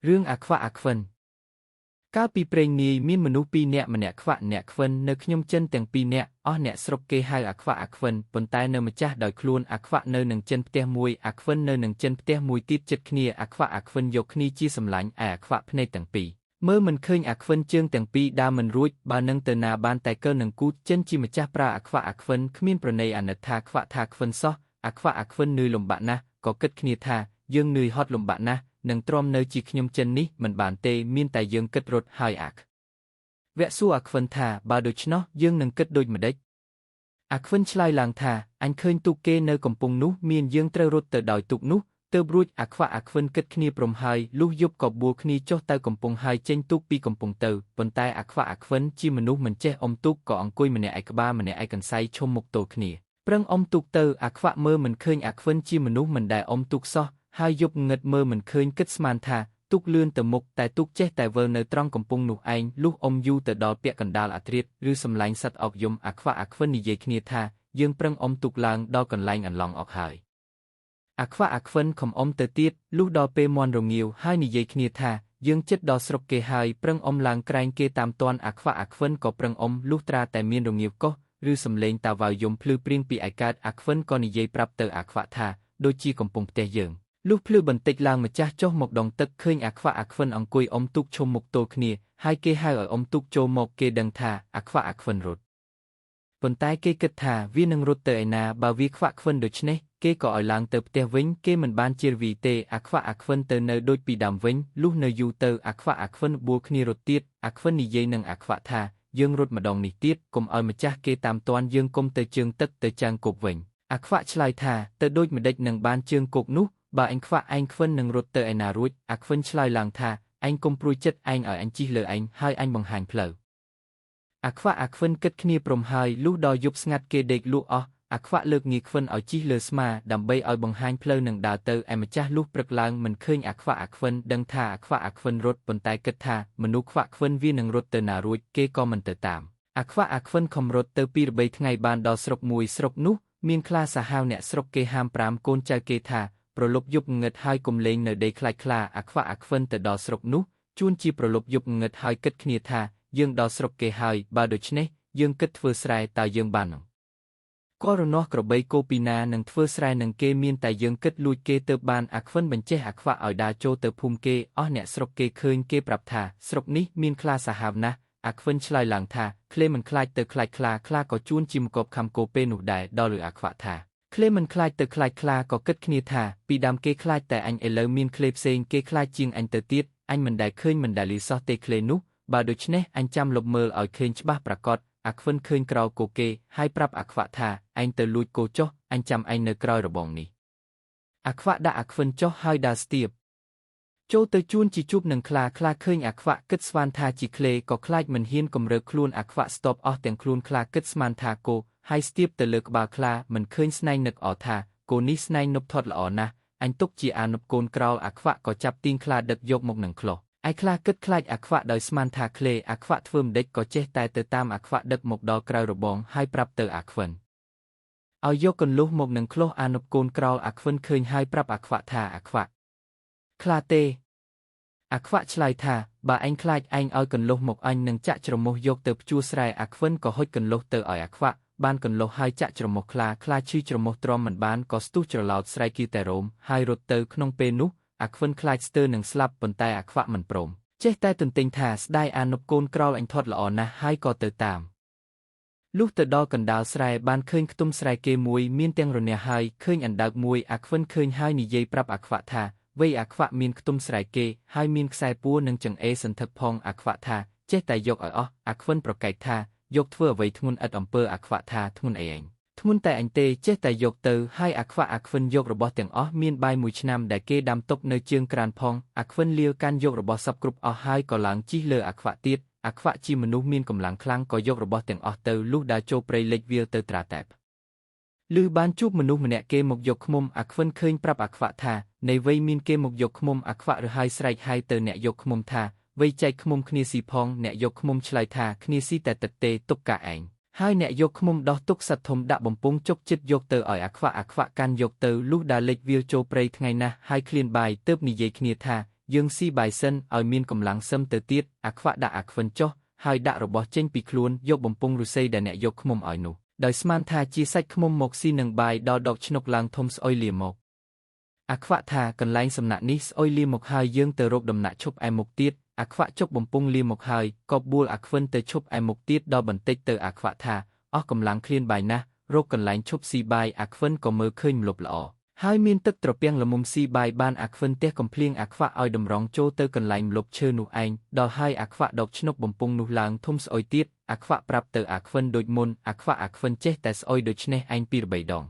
រឿងអាខ្វាក់អាខ្វិនកាលពីព្រេងនាយមានមនុស្សពីរនាក់ម្នាក់ខ្វាក់អ្នកខ្វិននៅខ្ញុំចិនទាំងពីរនាក់អស់អ្នកស្រុកគេហៅអាខ្វាក់អាខ្វិនប៉ុន្តែនៅម្ចាស់ដោយខ្លួនអាខ្វាក់នៅនឹងចិនផ្ទះមួយអាខ្វិននៅនឹងចិនផ្ទះមួយទៀតចិត្តគ្នាអាខ្វាក់អាខ្វិនយកគ្នាជាសម្លាញ់ឯអាខ្វាក់ភ្នែកទាំងពីរមើលមិនឃើញអាខ្វិនជើងទាំងពីរដើរមិនរួចបើនឹងទៅណាបានតែកើនឹងគូចិនជាម្ចាស់ប្រើអាខ្វាក់អាខ្វិនគ្មានប្រណីអាណិតថាខ្វាក់ថាខ្វិនសោះអាខ្វាក់អាខ្វិននឿយលំបាក់ណាស់ក៏គិតគ្នាថាយើងនឿយហត់លំបាក់ណាស់នឹងទ្រាំនៅជាខ្ញុំចិននេះមិនបានទេមានតែយើងគិតរត់ហើយអាខ្វាក់សួរអាខ្វិនថាបើដូច្នោះយើងនឹងគិតដូចម្ដេចអាខ្វិនឆ្លើយឡើងថាអញឃើញទូកគេនៅកំពង់នោះមានយើងត្រូវរត់ទៅដោយទូកនោះទើបរួចអាខ្វាក់អាខ្វិនគិតគ្នាព្រមហើយលុះយប់ក៏បួលគ្នាចុះទៅកំពង់ហើយចេញទូកពីកំពង់ទៅប៉ុន្តែអាខ្វាក់អាខ្វិនជាមនុស្សមិនចេះអុំទូកក៏អង្គុយម្នាក់ឯក្បាលម្នាក់ឯកន្សៃឈុំមុខទល់គ្នាប្រឹងអុំទូកទៅអាខ្វាក់មើលមិនឃើញអាខ្វិនជាមនុស្សមិនដែលអុំទូកសោះហើយយប់ងឹតមើលមិនឃើញគិតស្មានថាទូកលឿនទៅមុខតែទូកចេះតែវិលនៅត្រង់កំពង់នោះឯងលុះអុំយូរទៅដល់ពាក់កណ្ដាលអាត្រៀតឬសម្លាញ់សត្វអុកយំអាខ្វាក់អាខ្វិននិយាយគ្នាថាយើងប្រឹងអុំទូកឡើងដល់កន្លែងអន្លង់អុកហើយអាខ្វាក់អាខ្វិនខំអុំទៅទៀតលុះដល់ពេលមន់រងាវហើយនិយាយគ្នាថាយើងជិតដល់ស្រុកគេហើយប្រឹងអុំឡើងក្រែងគេតាមតាន់អាខ្វាក់អាខ្វិនក៏ប្រឹងអុំលុះត្រាតែមានរងាវកោះឬសំឡេងតាវ៉ាវយំភ្លឺព្រៀងពីឯកើតអាខ្វិនក៏និយាយប្រាប់ទៅអាខ្វាក់ថាដូចជាកំពុងផ្ទះយើងលុះភ្លឺបន្តិចឡើងម្ចាស់ចុះមកដងទឹកឃើញអាខ្វាក់អាខ្វិនអង្គុយអុំទូកឈុំមុខទល់គ្នាហើយគេហៅឲ្យអុំទូកចូលមកគេដឹងថាអាខ្វាក់អាខ្វិនរត់ប៉ុន្តែគេគិតថាវានឹងរត់ទៅឯណាបើវាខ្វាក់ខ្វិនដូច្នេះគេក៏ឲ្យឡើងទៅផ្ទះវិញគេមិនបានជិរវីទេអាខ្វាក់អាខ្វិនទៅនៅដូចពីដើមវិញលុះនៅយូរទៅអាខ្វាក់អាខ្វិនបួលគ្នារត់ទៀតអាខ្វិននិយាយនឹងអាខ្វាក់ថាយើងរត់ម្ដងនេះទៀតកុំឲ្យម្ចាស់គេតាមតាន់យើងគុំទៅជើងទឹកទៅចាំងគប់វិញអាខ្វាក់ឆ្លើយថាទៅដូចម្ដេចនឹងបានជើងគប់នោះបើអញខ្វាក់ឯងខ្វិននឹងរត់ទៅឯណារួចអាខ្វិនឆ្លើយឡើងថាឯងកុំព្រួយចិត្តឯងឲ្យអញជិះលើឯងហើយអញបង្ហាញផ្លូវអាខ្វាក់អាខ្វិនគិតគ្នាព្រមហើយលុះដល់យប់ស្ងាត់គេដេកលក់អស់អាខ្វាក់លើកងាយខ្វិនឲ្យជិះលើស្មាដើម្បីឲ្យបង្ហាញផ្លូវនឹងដើរទៅឯម្ចាស់លុះព្រឹកឡើងមិនឃើញអាខ្វាក់អាខ្វិនដឹងថាអាខ្វាក់អាខ្វិនរត់ប៉ុន្តែគិតថាមនុស្សខ្វាក់ខ្វិនវានឹងរត់ទៅណារួចគេក៏មិនទៅតាមអាខ្វាក់អាខ្វិនខំរត់ទៅពីរបីថ្ងៃបានដល់ស្រុកមួយស្រុកនោះមានខ្លាសាហាវអ្នកស្រុកគេហាម5កូនចៅគេថាប្រលប់យប់ងឹតហើយកុំលេងនៅដីខ្លាចខ្លាអាខ្វាក់អាខ្វិនទៅដល់ស្រុកនោះជួនជាប្រលប់យប់ងឹតហើយគិតគ្នាថាយើងដល់ស្រុកគេហើយបើដូច្នេះយើងគិតធ្វើស្រែតើយើងបាននឹងក៏រនាស់ក្របីគោពីណានឹងធ្វើស្រែនឹងគេមានតែយើងគិតលួចគេទៅបានអាខ្វិនបញ្ចេះអាខ្វាក់ឲ្យដើរចូលទៅភូមិគេអស់អ្នកស្រុកគេឃើញគេប្រាប់ថាស្រុកនេះមានខ្លាសាហាវណាស់អាខ្វិនឆ្លើយឡើងថាក្លេមិនខ្លាចទៅខ្លាចខ្លាខ្លាក៏ជួនជាមកបខំគោពេលនោះដែរដល់ឬអាខ្វាក់ថាក្លេមិនខ្លាចទៅខ្លាចខ្លាក៏គិតគ្នាថាពីដើមគេខ្លាចតែអញឥឡូវមានក្លេផ្សេងគេខ្លាចជាងអញទៅទៀតអញមិនដែលឃើញមិនដែលលីសោះទេក្លេនោះបើដូច្នេះអញចាំលបមើលឲ្យឃើញច្បាស់ប្រាកដអាខ្វិនឃើញក្រោលគោគេហើយប្រាប់អាខ្វាក់ថាឯងទៅលួចគោចុះអញចាំឯងនៅក្រោយរបងនេះអាខ្វាក់ដាក់អាខ្វិនចុះហើយដើរស្ទាបចូលទៅជួនជាជួបនឹងខ្លាឃើញអាខ្វាក់គិតស្មានថាជាក្លេក៏ខ្លាចមិនហ៊ានគម្រើកខ្លួនអាខ្វាក់ស្ទប់អស់ទាំងខ្លួនខ្លាគិតស្មានថាគោហើយស្ទាបទៅលើក្បាលខ្លាមិនឃើញស្នែងនឹកអថាគោនេះស្នែងនប់ថត់ល្អណាស់អញទុកជាអានប់កូនក្រោលអាខ្វាក់ក៏ចាប់ទាញខ្លាដឹកយកមកនឹងក្លោះឯខ្លាគិតខ្លាចអាខ្វាក់ដោយស្មានថាក្លេអាខ្វាក់ធ្វើម្ដេចក៏ចេះតែទៅតាមអាខ្វាក់ដឹកមកដល់ក្រៅរបងហើយប្រាប់ទៅអាខ្វិនឲ្យយកកន្លុះមកនឹងក្លោះអានប់កូនក្រោលអាខ្វិនឃើញហើយប្រាប់អាខ្វាក់ថាអាខ្វាក់ខ្លាទេអាខ្វាក់ឆ្លើយថាបើឯងខ្លាចឯងឲ្យកន្លុះមកអញនឹងចាក់ច្រមុះយកទៅភ្ជួរស្រែអាខ្វិនក៏ហុចកន្លុះទៅឲ្យអាខ្វាក់បានកន្លុះហើយចាក់ច្រមុះខ្លាឈឺច្រមុះទ្រាំមិនបានក៏ស្ទុះច្រឡោតស្រែកគីតែរោមហើយរត់ទៅក្នុងពេលនោះអាខ្វិនខ្លាចស្ទើរនឹងស្លាប់ប៉ុន្តែអាខ្វាក់មិនព្រមចេះតែទន្ទិញថាស្ដាយអានប់កូនក្រោលអញធាត់ល្អណាស់ហើយក៏ទៅតាមលុះទៅដល់កណ្ដាលស្រែបានឃើញខ្ទុំស្រែគេមួយមានទាំងរនះហើយឃើញអណ្ដើកមួយអាខ្វិនឃើញហើយនិយាយប្រាប់អាខ្វាក់ថាវៃអាខ្វាក់មានខ្ទុំស្រែគេហើយមានខ្សែពួរនិងចង្អេរសន្ធឹកផងអាខ្វាក់ថាចេះតែយកឲ្យអស់អាខ្វិនប្រកែកថាយកធ្វើអ្វីធ្ងន់ឥតអំពើអាខ្វាក់ថាធ្ងន់អីឯងធ្ងន់តែអញទេចេះតែយកទៅហើយអាខ្វាក់អាខ្វិនយករបស់ទាំងអស់មានបាយមួយឆ្នាំដែលគេដាំទុកនៅជើងក្រានផងអាខ្វិនលាវកាន់យករបស់សពគ្រប់អស់ហើយក៏ឡើងជិះលើអាខ្វាក់ទៀតអាខ្វាក់ជាមនុស្សមានកម្លាំងខ្លាំងក៏យករបស់ទាំងអស់ទៅលុះដើរចូលព្រៃលិចវាលទៅត្រាតែបលឺបានជួបមនុស្សម្នាក់គេមកយកឃ្មុំអាខ្វិនឃើញប្រាប់អាខ្វាក់ថានៃវ័យមានគេមកយកឃ្មុំអាខ្វាក់រហើយស្រែកហើយទៅអ្នកយកឃ្មុំថាវ័យចែកឃ្មុំគ្នាស៊ីផងអ្នកយកឃ្មុំឆ្លើយថាគ្នាស៊ីតែទឹកទេទុកកាឯងហើយអ្នកយកឃ្មុំដោះទុកសត្វធំដាក់បំពង់ជុកចិត្តយកទៅឲ្យអាខ្វាក់កាន់យកទៅលុះដើរលេចវាលចូលព្រៃថ្ងៃណាស់ហើយឃ្លានបាយទើបនិយាយគ្នាថា យើងស៊ីបាយសិនឲ្យមានកម្លាំងសឹមទៅទៀតអាខ្វាក់ដាក់អាខ្វិនចុះហើយដាក់របស់ចេញពីខ្លួនយកបំពង់រុស័យដែលអ្នកយកឃ្មុំឲ្យនោះដោយស្មានថាជាសាច់ឃ្មុំមកស៊ីនឹងបាយដល់ដកឆ្នុកឡើងធំស្អុយលាមកអាខ្វាក់ថាកន្លែងសំណាក់នេះស្អុយលាមកហើយយើងទៅរកដំណាក់ឈប់ឯមុខទៀតអាខ្វាក់ចុកបំពង់លាមកហើយក៏បួលអាខ្វិនទៅឈប់ឯមុខទៀតដល់បន្តិចទៅអាខ្វាក់ថាអស់កម្លាំងឃ្លានបាយណាស់រកកន្លែងឈប់ស៊ីបាយអាខ្វិនក៏មើលឃើញម្លប់ល្អហើយមានទឹកត្រពាំងល្មមស៊ីបាយបានអាខ្វិនទះកំភ្លៀងអាខ្វាក់ឲ្យតម្រង់ចូលទៅកន្លែងម្លប់ឈើនោះឯងដល់ហើយអាខ្វាក់ដកឆ្នុកបំពង់នោះឡើងធំស្អុយទៀតអាខ្វាក់ប្រាប់ទៅអាខ្វិនដូចមុនអាខ្វិនចេះតែស្អុយដូចនេះឯងពីរបីដង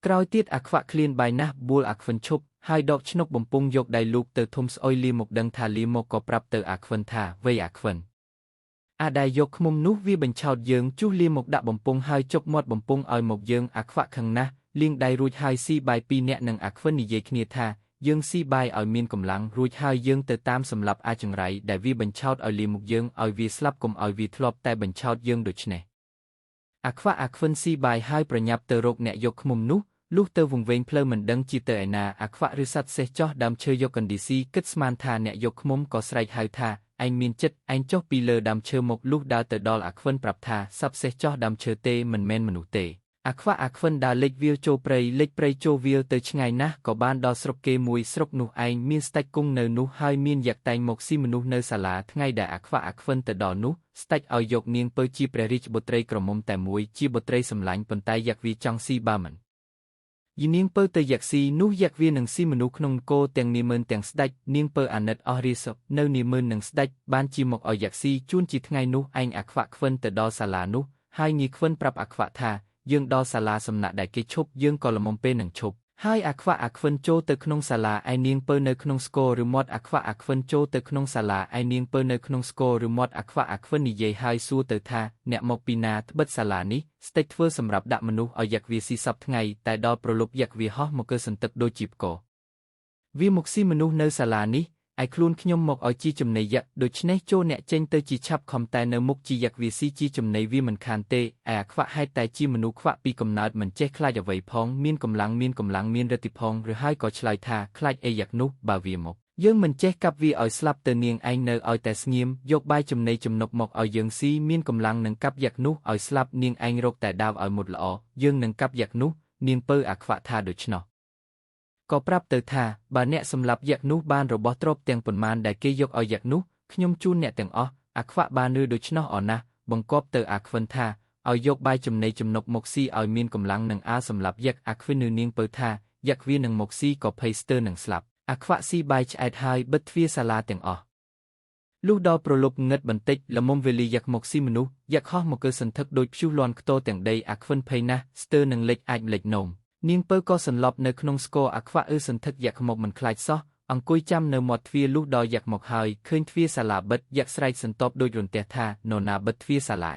ក្រោយទៀតអាខ្វាក់ឃ្លានបាយណាស់បួលអាខ្វិនឈប់ហើយដកឆ្នុកបំពង់យកដៃលូកទៅធំស្អុយលាមកដឹងថាលាមកក៏ប្រាប់ទៅអាខ្វិនថាវៃអាខ្វិនអាដែលយកឃ្មុំនោះវាបញ្ឆោតយើងជុះលាមកដាក់បំពង់ហើយជប់មាត់បំពង់ឲ្យមកយើងអាខ្វាក់ខឹងណាស់លាងដៃរួចហើយស៊ីបាយពីរនាក់នឹងអាខ្វិននិយាយគ្នាថាយើងស៊ីបាយឲ្យមានកម្លាំងរួចហើយយើងទៅតាមសម្លាប់អាចង្រៃដែលវាបញ្ឆោតឲ្យលាមកយើងឲ្យវាស្លាប់កុំឲ្យវាធ្លាប់តែបញ្ឆោតយើងដូច្នេះអាខ្វិនស៊ីបាយហើយប្រញាប់ទៅរកអ្នកយកឃ្មុំនោះលុះទៅវង្វេងផ្លូវមិនដឹងជាទៅឯណាអាខ្វាក់ឬសัตว์សេះចោះដើមឈើយកកណ្ឌីស៊ីគិតស្មានថាអ្នកយកឃ្មុំក៏ស្រែកហៅថាឯងមានចិត្តឯងចុះពីលើដើមឈើមកលុះដើរទៅដល់អាខ្វិនប្រាប់ថាសັບសេះចោះដើមឈើទេមិនមែនមនុស្សទេអាខ្វិនដើរលិចវាលចូលព្រៃលិចព្រៃចូលវាលទៅឆ្ងាយណាស់ក៏បានដល់ស្រុកគេមួយស្រុកនោះឯងមានស្ដេចគង់នៅនោះហើយមានយក្សតែងមកស៊ីមនុស្សនៅសាលាថ្ងៃដែលអាខ្វិនទៅដល់នោះស្ដេចឲ្យយកនាងពៅជាព្រះរាជបុត្រីក្រមុំតែមួយជាបុត្រីសម្លាញ់ប៉ុន្តែយក្សវាចង់ស៊ីបើមិនយីនាងពៅទៅយក្សស៊ីនោះយក្សវានឹងស៊ីមនុស្សក្នុងនគរទាំងនាម៉ឺនទាំងស្ដេចនាងពៅអាណិតអស់រាសនៅនាម៉ឺននឹងស្ដេចបានជាមកឲ្យយក្សស៊ីជួនជាថ្ងៃនោះឯងអាខ្វិនទៅដល់សាលានោះហើយងាយខ្វិនប្រាប់អាខ្វាក់ថាយើងដល់សាលាសំណាក់ដែលគេឈប់យើងក៏ល្មមពេលនឹងឈប់ហើយអាខ្វិនចូលទៅក្នុងសាលាឯនាងពៅនៅក្នុងស្គរឬមាត់អាខ្វិនចូលទៅក្នុងសាលាឯនាងពៅនៅក្នុងស្គរឬមាត់អាខ្វិននិយាយហើយសួរទៅថាអ្នកមកពីណាត្បិតសាលានេះស្ដេចធ្វើសម្រាប់ដាក់មនុស្សឲ្យយក្សវាស៊ីសពថ្ងៃតែដល់ប្រលប់យក្សវាហោះមកកើសន្ទឹកដូចជាផ្គរវាមកស៊ីមនុស្សនៅសាលានេះឯខ្លួនខ្ញុំមកឲ្យជាចំណីយក្សដូច្នេះចូលអ្នកចេញទៅជាឆាប់ខំតែនៅមុខជាយក្សវាស៊ីជាចំណីវាមិនខានទេឯអាខ្វាក់ហេតុតែជាមនុស្សខ្វាក់ពីកំណើតមិនចេះខ្លាចអ្វីផងមានកម្លាំងមានឫទ្ធិផងឬហើយក៏ឆ្លើយថាខ្លាចអីយក្សនោះបើវាមកយើងមិនចេះកាប់វាឲ្យស្លាប់ទៅនាងឯងនៅឲ្យតែស្ងៀមយកបាយចំណីចំណុកមកឲ្យយើងស៊ីមានកម្លាំងនឹងកាប់យក្សនោះឲ្យស្លាប់នាងឯងរកតែដាវឲ្យមុតល្អយើងនឹងកាប់យក្សនោះនាងពៅអាខ្វាក់ថាដូច្នោះក៏ប្រាប់ទៅថាបើអ្នកសម្លាប់យក្សនោះបានរបស់ទ្រព្យទាំងប៉ុន្មានដែលគេយកឲ្យយក្សនោះខ្ញុំជូនអ្នកទាំងអស់អាខ្វាក់បានដូច្នោះអរណាស់បង្គាប់ទៅអាខ្វិនថាឲ្យយកបាយចំណីចំណុកមកស៊ីឲ្យមានកម្លាំងនឹងសម្លាប់យក្សអាខ្វិននាងពៅថាយក្សវានឹងមកស៊ីក៏ភ័យស្ទើរនឹងស្លាប់អាខ្វាក់ស៊ីបាយឆ្អែតហើយបិទទ្វារសាលាទាំងអស់លុះដល់ប្រលប់ងឹតបន្តិចល្មមវេលាយក្សមកស៊ីមនុស្សយក្សហោះមកកើសន្ធឹកដូចព្យុះលាន់ខ្ទរទាំងដីអាខ្វិនភ័យណាស់ស្ទើរនឹងលេចអាចលេចនោមនាងពៅក៏សន្លប់នៅក្នុងស្គរអាខ្វាក់សន្ធឹកយក្សមកមិនខ្លាចសោះអង្គុយចាំនៅមាត់ទ្វារលុះដល់យក្សមកហើយឃើញទ្វារសាលាបិទយក្សស្រែកសន្ទប់ដូចរន្ទះថានរណាបិទទ្វារសាលា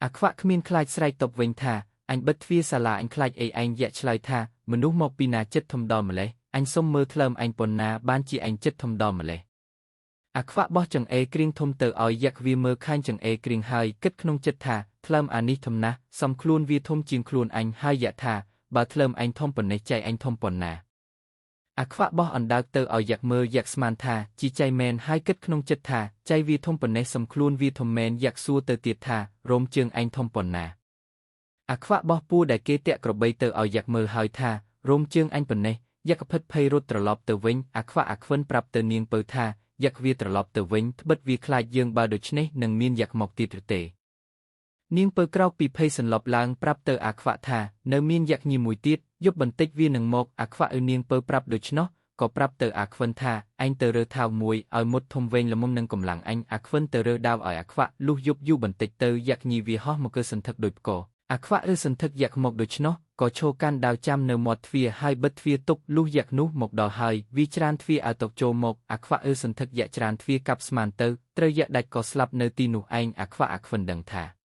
អាខ្វាក់គ្មានខ្លាចស្រែកតបវិញថាអញបិទទ្វារសាលាអញខ្លាចអីឯងយក្សឆ្លើយថាមនុស្សមកពីណាចិត្តធំដល់ម្លេះអញសុំមើលថ្លើមអញប៉ុណ្ណាបានជាអញចិត្តធំដល់ម្លេះអាខ្វាក់បោះចង្អេរគ្រៀងធំទៅឲ្យយក្សវាមើលខាញ់ចង្អេរគ្រៀងហើយគិតក្នុងចិត្តថាថ្លើមអានេះធំណាស់សំខ្លួនវាធំជាងខ្លួនអញហើយយក្សថាបើថ្លើមអញធំប៉ុណ្ណេះចៃអញធំប៉ុណ្ណាអាខ្វាក់បោះអណ្ដើកទៅឲ្យយក្សមើលយក្សស្មានថាជីចៃមែនហើយគិតក្នុងចិត្តថាចៃវាធំប៉ុណ្ណេះសំខ្លួនវាធំមែនយក្សសួរទៅទៀតថារោមជើងអញធំប៉ុណ្ណាអាខ្វាក់បោះពូដែលគេតាក់ក្របីទៅឲ្យយក្សមើលហើយថារោមជើងអញប៉ុណ្ណេះយក្សភិតភ័យរត់ត្រឡប់ទៅវិញអាខ្វិនប្រាប់ទៅនាងពៅថាយក្សវាត្រឡប់ទៅវិញត្បិតវាខ្លាចយើងបើដូច្នេះនឹងមានយក្សមកទៀតឬទេនាងពៅក្រោកពីភ័យសន្លប់ឡើងប្រាប់ទៅអាខ្វាក់ថានៅមានយក្សញីមួយទៀតយប់បន្តិចវានឹងមកអាខ្វាក់នាងពៅប្រាប់ដូច្នោះក៏ប្រាប់ទៅអាខ្វិនថាអញទៅរើថាវមួយឲ្យមុតធំវែងល្មមនឹងកម្លាំងអញអាខ្វិនទៅរើដាវឲ្យអាខ្វាក់លុះយប់យូរបន្តិចទៅយក្សញីវាហោះមកកើសន្ធឹកដូចផ្គរអាខ្វាក់សន្ធឹកយក្សមកដូច្នោះក៏ឈរកាន់ដាវចាំនៅមាត់ទ្វារហើយបិទទ្វារទុកលុះយក្សនោះមកដល់ហើយវាច្រានទ្វារឲ្យតុកចូលមកអាខ្វាក់សន្ធឹកយក្សច្រានទ្វារកាប់ស្មានទៅត្រូវយក្សដាច់ក៏ស្លាប់នៅទីនោះឯងអាខ្វិនដឹងថា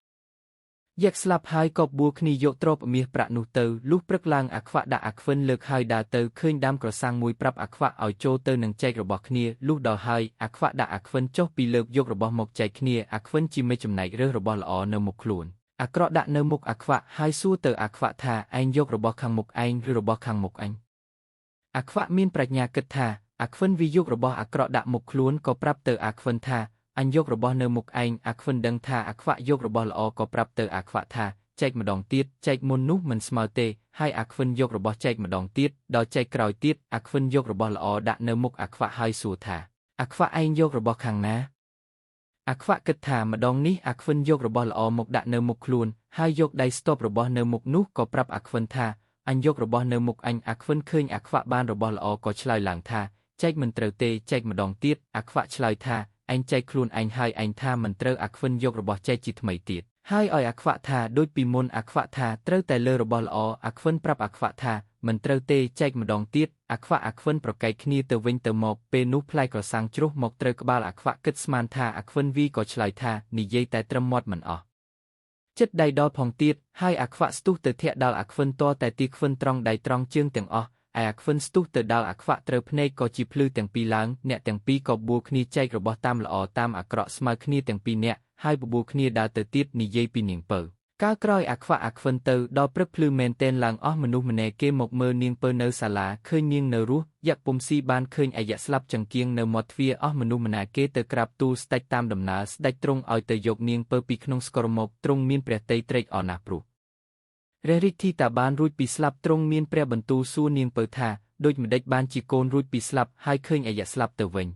យក្សស្លាប់ហើយក៏បួលគ្នាយកទ្រព្យមាសប្រាក់នោះទៅលុះព្រឹកឡើងអាខ្វាក់ដាក់អាខ្វិនលើកហើយដើរទៅឃើញដាំក្រសាំងមួយប្រាប់អាខ្វាក់ឲ្យចូលទៅនឹងចែករបស់គ្នាលុះដល់ហើយអាខ្វាក់ដាក់អាខ្វិនចុះពីលើកយករបស់មកចែកគ្នាអាខ្វិនជាមេចំណែករើសរបស់ល្អនៅមុខខ្លួនអាក្រក់ដាក់នៅមុខអាខ្វាក់ហើយសួរទៅអាខ្វាក់ថាឯងយករបស់ខាងមុខឯងឬរបស់ខាងមុខអញអាខ្វាក់មានប្រាជ្ញាគិតថា អាខ្វិនវិយុករបស់អាក្រក់ដាក់មុខខ្លួនក៏ប្រាប់ទៅអាខ្វិនថាអញយករបស់នៅមុខឯងអាខ្វិនដឹងថាអាខ្វាក់យករបស់ល្អក៏ប្រាប់ទៅអាខ្វាក់ថាចែកម្ដងទៀតចែកមុននោះមិនស្មើទេហើយអាខ្វិនយករបស់ចែកម្ដងទៀតដល់ចែកក្រោយទៀតអាខ្វិនយករបស់ល្អដាក់នៅមុខអាខ្វាក់ហើយសួរថាអាខ្វាក់ឯងយករបស់ខាងណាអាខ្វាក់គិតថាម្ដងនេះអាខ្វិនយករបស់ល្អមកដាក់នៅមុខខ្លួនហើយយកដៃស្ទប់របស់នៅមុខនោះក៏ប្រាប់អាខ្វិនថាអញយករបស់នៅមុខអញអាខ្វិនឃើញអាខ្វាក់បានរបស់ល្អក៏ឆ្លើយឡើងថាចែកមិនត្រូវទេចែកម្ដងទៀតអាខ្វាក់ឆ្លើយថាឯងចែកខ្លួនឯងហើយឯងថាមិនត្រូវអាខ្វិនយករបស់ចែកជាថ្មីទៀតហើយឲ្យអាខ្វាក់ថាដូចពីមុនអាខ្វាក់ថាត្រូវតែលើរបស់ល្អអាខ្វិនប្រាប់អាខ្វាក់ថាមិនត្រូវទេចែកម្ដងទៀតអាខ្វិនប្រកែកគ្នាទៅវិញទៅមកពេលនោះផ្លែក្រសាំងជ្រុះមកត្រូវក្បាលអាខ្វាក់គិតស្មានថាអាខ្វិនវីក៏ឆ្លើយថានិយាយតែត្រឹមមាត់មិនអស់ចិត្តដៃដល់ផងទៀតហើយអាខ្វាក់ស្ទុះទៅធាក់ដល់អាខ្វិនតតែទីខ្វិនត្រង់ដៃត្រង់ជើងទាំងអស់ឯអាខ្វិនស្ទុះទៅដល់អាខ្វាក់ត្រូវភ្នែកក៏ជាភ្លឺទាំងពីរឡើងអ្នកទាំងពីរក៏បួលគ្នាចែករបស់តាមល្អតាមអាក្រក់ស្មើគ្នាទាំងពីរនាក់ហើយបបួលគ្នាដើរទៅទៀតនិយាយពីនាងពៅកាលក្រោយអាខ្វាក់អាខ្វិនទៅដល់ព្រឹកភ្លឺមែនទែនឡើងអស់មនុស្សម្នេគេមកមើលនាងពៅនៅសាលាឃើញនាងនៅរស់យ៉ាក់ពុំស៊ីបានឃើញអាយៈស្លាប់ចង្គៀងនៅមាត់ទ្វារអស់មនុស្សម្នាគេទៅក្រាបទូលស្ដេចតាមដំណើរស្ដេចទ្រង់ឲ្យទៅយកនាងពៅពីក្នុងស្គរមកទ្រង់មានព្រះទ័យត្រេកអរណាស់ព្រោះព្រះរាជធីតាបានរួចពីស្លាប់ទ្រង់មានព្រះបន្ទូលសួរនាងពៅថាដូចម្ដេចបានជាកូនរួចពីស្លាប់ហើយឃើញអាយៈស្លាប់ទៅវិញ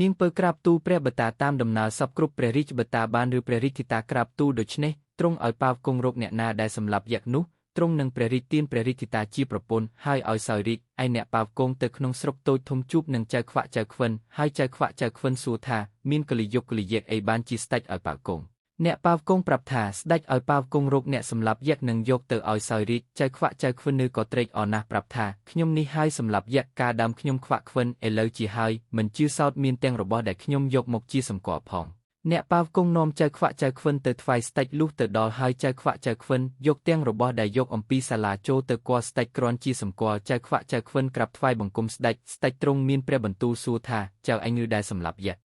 នាងពៅក្រាបទូលព្រះបតាតាមដំណើរសពគ្រប់ព្រះរាជបតាបានឬព្រះរាជធីតាក្រាបទូលដូច្នេះទ្រង់ឲ្យប៉ាវគង់រកអ្នកណាដែលសម្លាប់យក្សនោះទ្រង់នឹងព្រះរាជទានព្រះរាជធីតាជាប្រពន្ធហើយឲ្យសោយរាជឯអ្នកប៉ាវគង់ទៅក្នុងស្រុកតូចធំជួបនឹងចៅខ្វាក់ចៅខ្វិនហើយចៅខ្វាក់ចៅខ្វិនសួរថាមានកលិយុគកលិយេកអីបានជាស្ដេចឲ្យប៉ាវគង់អ្នកប៉ាវគង់ប្រាប់ថាស្ដេចឲ្យប៉ាវគង់រកអ្នកសម្លាប់យក្សនឹងយកទៅឲ្យសោយរាជចៅខ្វាក់ចៅខ្វិននៅក៏ត្រេកអរណាស់ប្រាប់ថាខ្ញុំនេះហើយសម្លាប់យក្សការដើមខ្ញុំខ្វាក់ខ្វិនឥឡូវជាហើយមិនជឿសោតមានទាំងរបស់ដែលខ្ញុំយកមកជាសម្គាល់ផងអ្នកប៉ាវគង់នាំចៅខ្វាក់ចៅខ្វិនទៅថ្វាយស្ដេចលុះទៅដល់ហើយចៅខ្វាក់ចៅខ្វិនយកទាំងរបស់ដែលយកអំពីសាលាចូលទៅគាល់ស្ដេចគ្រាន់ជាសម្គាល់ចៅខ្វាក់ចៅខ្វិនក្រាបថ្វាយបង្គំស្ដេចទ្រង់មានព្រះបន្ទូលសួរថាចៅអញឬដែលសម្លាប់យក្ស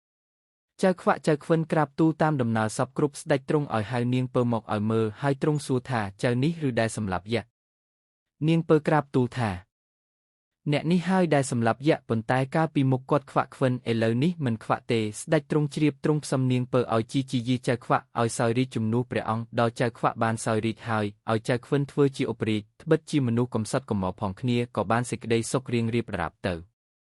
ចៅខ្វាក់ចៅខ្វិនក្រាបទូលតាមដំណើរសពគ្រប់ស្ដេចទ្រង់ឲ្យហៅនាងពៅមកឲ្យមើលហើយទ្រង់សួរថាចៅនេះឬដែលសម្លាប់យក្សនាងពៅក្រាបទូលថាអ្នកនេះហើយដែលសម្លាប់យក្សប៉ុន្តែកាលពីមុខគាត់ខ្វាក់ខ្វិនឥឡូវនេះមិនខ្វាក់ទេស្ដេចទ្រង់ជ្រាបទ្រង់ផ្សំនាងពៅឲ្យជីយីចៅខ្វាក់ឲ្យសោយរាជជំនួសព្រះអង្គដល់ចៅខ្វាក់បានសោយរាជហើយឲ្យចៅខ្វិនធ្វើជាឧបរាជត្បិតជាមនុស្សកំសត់កំមោផងគ្នាក៏បានសេចក្តីសុខរៀងរៀបរាប់ទៅ